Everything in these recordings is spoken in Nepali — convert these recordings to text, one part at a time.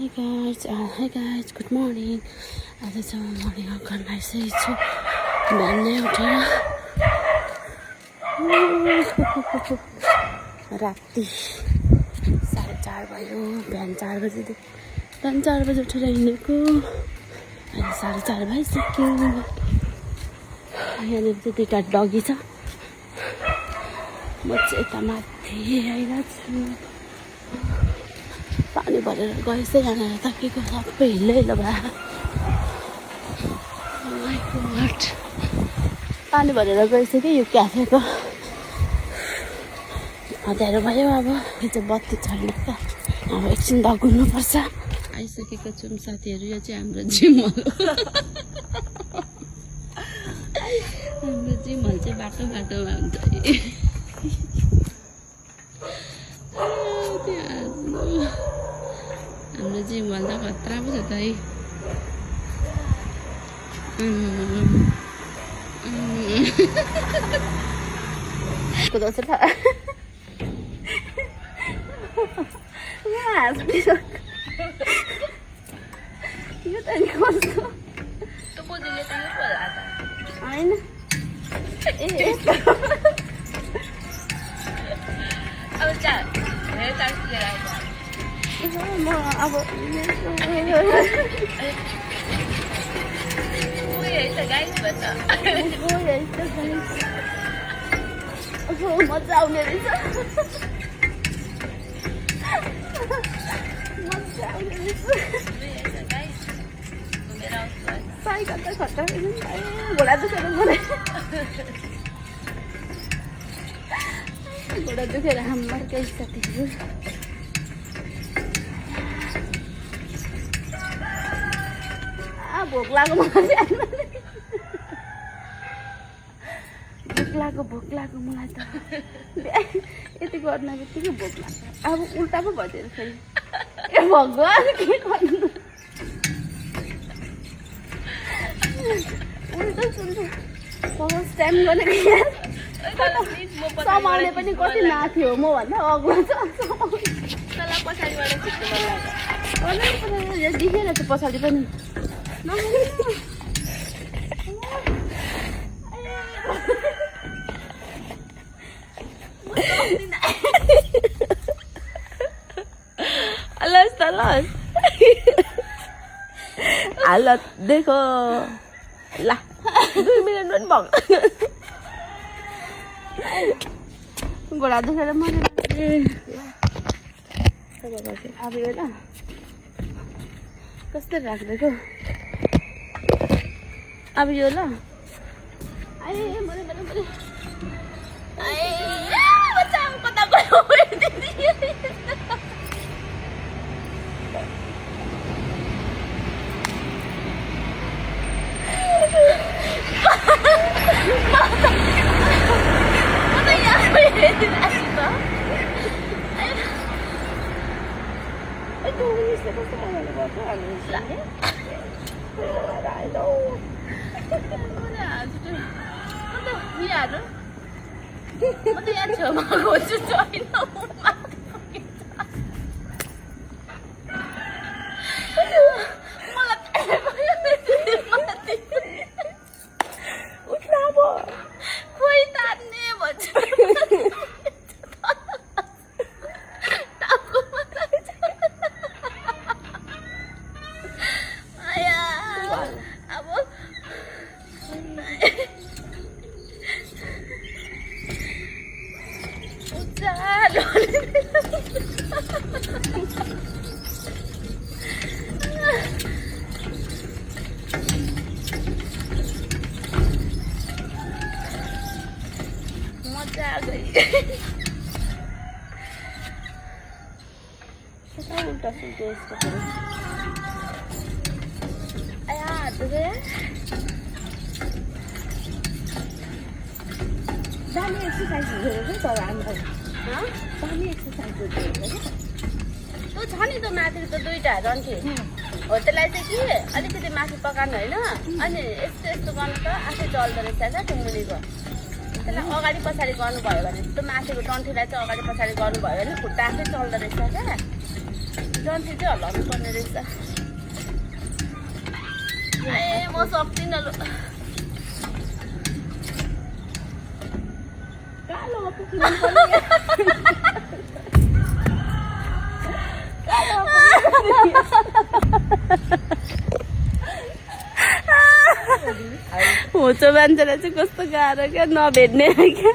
Hi guys, good morning. आज चाहिँ म मर्निङ वक गर्न आइसकेको छु। बिहानै उठेर राति 4:30 भयो। बिहान 4 बजे उठेर हिँडेको। अहिले 4:30 भइसक्यो। यहाँनिर चाहिँ 2टा डगी छ। म चाहिँ यता माथि आइरहेको छु। पानी भरेर गएछ यहाँनिर त के को सबै हिलो भयो। पानी भरेर गएछ कि यो क्याफेको। अँध्यारो भयो। अब यो चाहिँ बत्ती छल्ने त। अब एकछिन दगुर्नुपर्छ। आइसकेको छौँ साथीहरू। यो चाहिँ हाम्रो जिम हल हो। हाम्रो जिम हल चाहिँ बाटोमा हुन्छ। हाम्रो जिम हल त खतरा पो छ त है। कुदाउँछ त। यो त नि कस्तो त बुझ्ने त यो होला त हैन। अब चा हेर तार लिएर आउँछ। म अब मजा आउने रहेछ। साइकल त खट्टा घोडा दुखेर घोडा दुखेर हाम्रो केही साथीहरू। भोक लाग्यो मलाई त। यति गर्न बित्तिकै भोक लाग्छ। अब उल्टा पो भइदिएर फेरि ए भगवान् के गर्नु। उल्टो सुल्टो फर्स्ट टाइम गरेको यार। समाउने पनि कति नाथ्यो म भन्दा अग्लो छ। देखेर छ पछाडि पनि। लस हालत देखो ला 2 मिनट पनि भग घोडा दुखेर मरेर। अब यो ल कस्तो राख्दैको। अब यो ल कता गयो। उल्टा सुल्टा यस्तो दामी एक्सर्साइज हुँदो रहेछ तर हामीलाई। दामी एक्सर्साइज हुँदो रहेछ त्यो छ नि त माथि त 2टा रन्थे हो। त्यसलाई चाहिँ कि अलिकति माथि पकाउनु होइन। अनि यस्तो यस्तो गर्नु त आफै चल्दो रहेछ क्या त्यो मुनिको। त्यसलाई अगाडि पछाडि गर्नुभयो भने त्यो माथिको टन्ठीलाई चाहिँ अगाडि पछाडि गर्नुभयो भने खुट्टा आफै चल्दो रहेछ क्या। जन्ती चाहिँ हल्लाउनु पर्ने रहेछ ए म सक्दिनँ लु कालोमा पुग्नु पर्ने होचो मान्छेलाई चाहिँ कस्तो गाह्रो क्या नभेट्ने क्या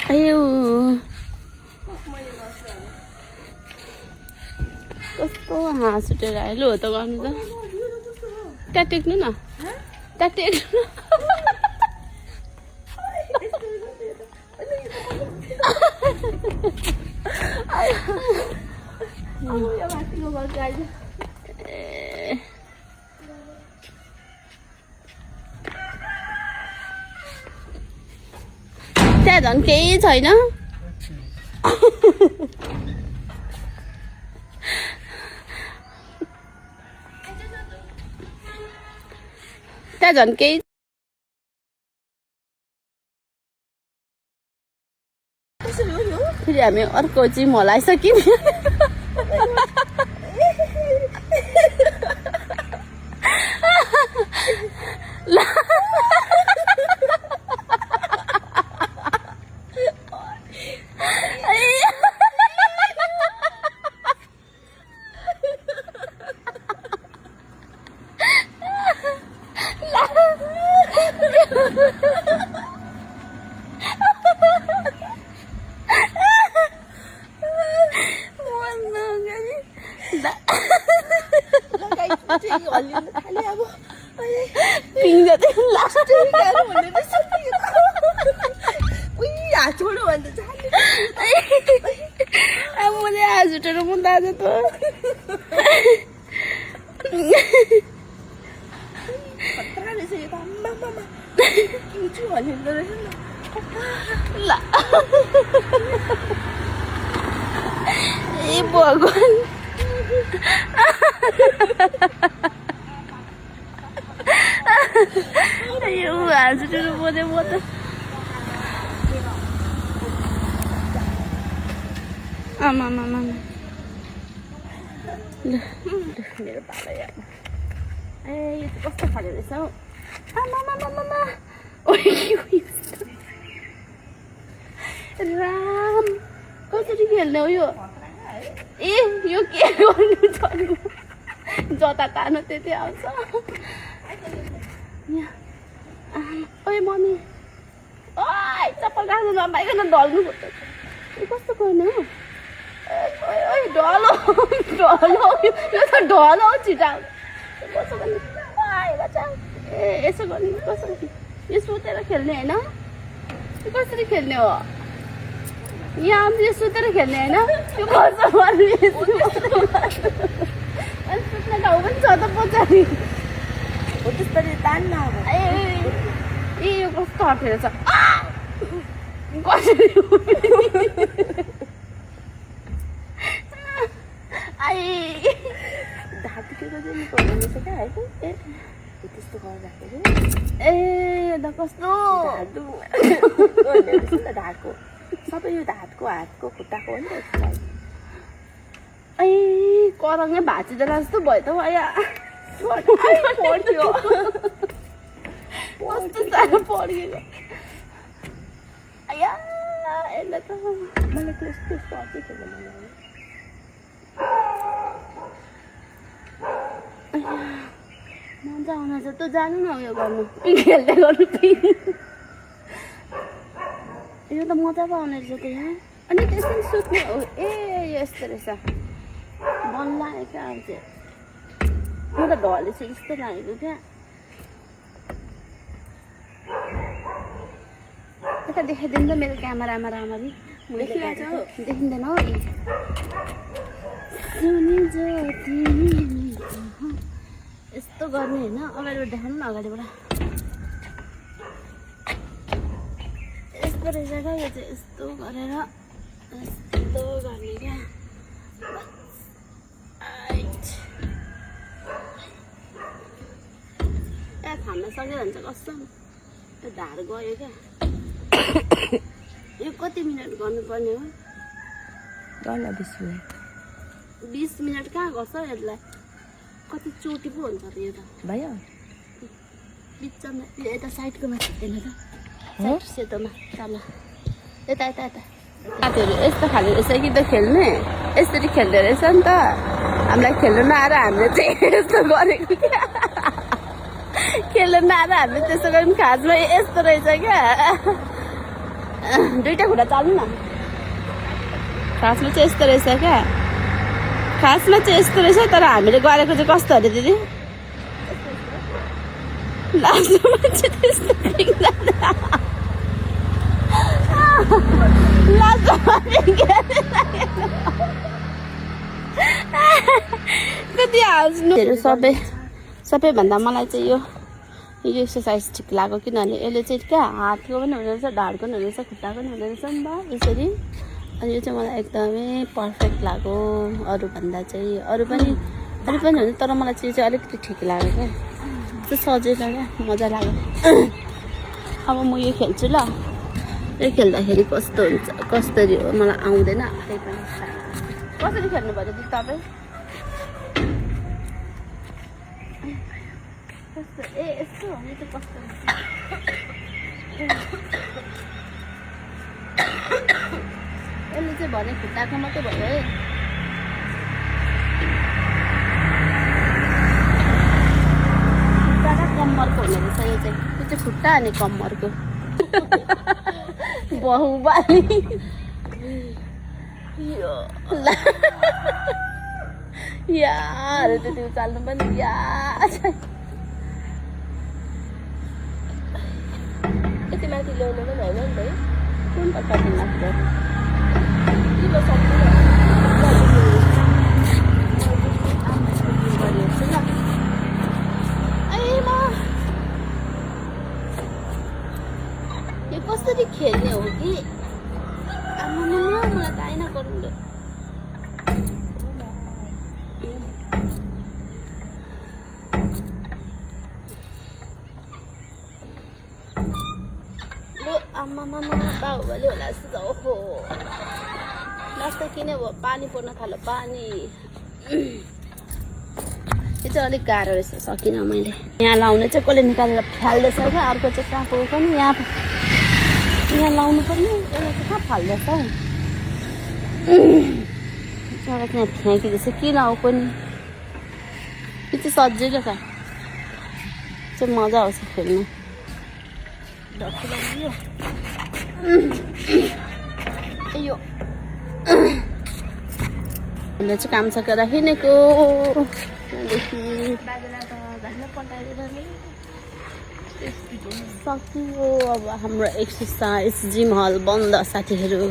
आयो कस्तो हाँस उठेर आयो लु हो त गर्नु त त्यहाँ टेक्नु न त्यहाँ टेक्नु त्यहाँ झन् केही छैन त्यहाँ झन् केही फेरि हामी अर्को जिम हलाइसक्यौँ ए भगवान यो हाँसुटेर बोले म त आमा मेरो पालो यार ए यो चाहिँ कस्तो खाले रहेछ हौ आमा राम कसरी खेल्ने हो यो ए यो के गर्नु चल्नु जता तानो त्यति आउँछ ओए मम्मी ओइ चप्पल राख्नु नपाइकन ढल्नु पर्छ कस्तो गर्ने हो ओइ ढलो यो त ढलो हो छिटा कसो गर्ने ए यसो गर्ने कसरी यो सुतेर खेल्ने होइन यो कसरी खेल्ने हो यहाँ आउँछ यो सुतेर खेल्ने होइन यो कसो गर्ने अनि सुत्ने ठाउँ पनि छ त पछाडि हो त्यसरी तान्न ए यो कस्तो अप्ठ्यारो छ कसरी आई ढाकिएको चाहिँ निकाल्नु क्या है ए त्यस्तो गर्दाखेरि ए त कस्तो ढाको सबै यो हातको खुट्टाको हो नि त ए करङै भाँचिँदैन जस्तो भयो त आया पढ्थ्यो कस्तो साह्रो पढिएको आया यसलाई त मलाई त्यस्तो अझै खेल्न मन लाग्यो मजा आउँछ त जानु न उयो गर्नु खेल्दै गर्नु यो त मजा पो आउने रहेछ त यहाँ अनि त्यसरी सुत्ने हो ए यस्तो रहेछ मन लागेको क्या अब चाहिँ म त ढलेछु जस्तो लागेको क्या यता देखाइदिनु त मेरो क्यामेरामा राम्ररी देखिँदैन हो यस्तो गर्ने होइन अगाडिबाट देखाउनु न अगाडिबाट यस्तो रहेछ क्या यो चाहिँ यस्तो गरेर यस्तो गर्ने क्या थाम्न सक्यो भने चाहिँ कस्तो त्यो ढाड गयो क्या यो कति मिनट गर्नुपर्ने हो? गर्न 20 मिनट 20 मिनट कहाँ गर्छ यसलाई? कति चोटी पो हुन्छ त यो त भयो बिचमा यता साइडकोमा छिट्दैन त हो सेतोमा तल यता यता यता साथीहरू यस्तो खाले रहेछ कि त खेल्ने यसरी खेल्दो रहेछ नि त हामीलाई खेल्नु नआएर हामीले चाहिँ यस्तो गरेको क्या खेल्नु नआएर हामीले त्यसो गऱ्यौँ खासमा यस्तो रहेछ क्या दुईटा खुट्टा चाल्नु न खासमा चाहिँ यस्तो रहेछ क्या खासमा चाहिँ यस्तो रहेछ तर हामीले गरेको चाहिँ कस्तो अरे दिदी लास्टमा चाहिँ त्यस्तो कति हाँस्नुहरू सबैभन्दा मलाई चाहिँ यो एक्सर्साइज ठिक लाग्यो किनभने यसले चाहिँ क्या हातको पनि हुँदो रहेछ ढाडको पनि हुँदो रहेछ खुट्टाको पनि हुँदो रहेछ नि त यसरी अनि यो चाहिँ मलाई एकदमै पर्फेक्ट लाग्यो अरूभन्दा चाहिँ अरू पनि हुन्छ तर मलाई चाहिँ अलिकति ठिक लाग्यो क्या त्यो सजिलो क्या मजा लाग्यो अब म यो खेल्छु ल यो खेल्दाखेरि कस्तो हुन्छ कसरी हो मलाई आउँदैन त्यही पनि कसरी खेल्नु पर्यो दिदी तपाईँ कस्तो ए यस्तो हो नि त कस्तो यसले चाहिँ भने खुट्टाको मात्रै भयो है खुट्टा र कम्मरको हुने रहेछ यो चाहिँ खुट्टा अनि कम्मरको बहुबाली यार त्यति उचाल्नु पनि यति माथि ल्याउनु पनि होइन नि त कुन कति माथि यो कसरी खेल्ने हो कि मलाई त आएन गरौँ आमा बाहुबली होला जस्तो ओहो लास्ट किन भयो पानी पर्न थाल्यो पानी यो चाहिँ अलिक गाह्रो रहेछ सकिनँ मैले यहाँ लाउने चाहिँ कसले निकालेर फाल्दैछ क्या अर्को चाहिँ कहाँ पुग्यो पनि यहाँ लाउनु पर्ने यसलाई चाहिँ कहाँ फाल्दैछ हौ एउटा त्यहाँ फ्याँकिँदैछ किन हो पनि यो चाहिँ सजिलो छ चाहिँ मजा आउँछ खेल्नु यो उसले चाहिँ काम सकेर हिँडेको सक्यो अब हाम्रो एक्सर्साइज जिम हल बन्द साथीहरू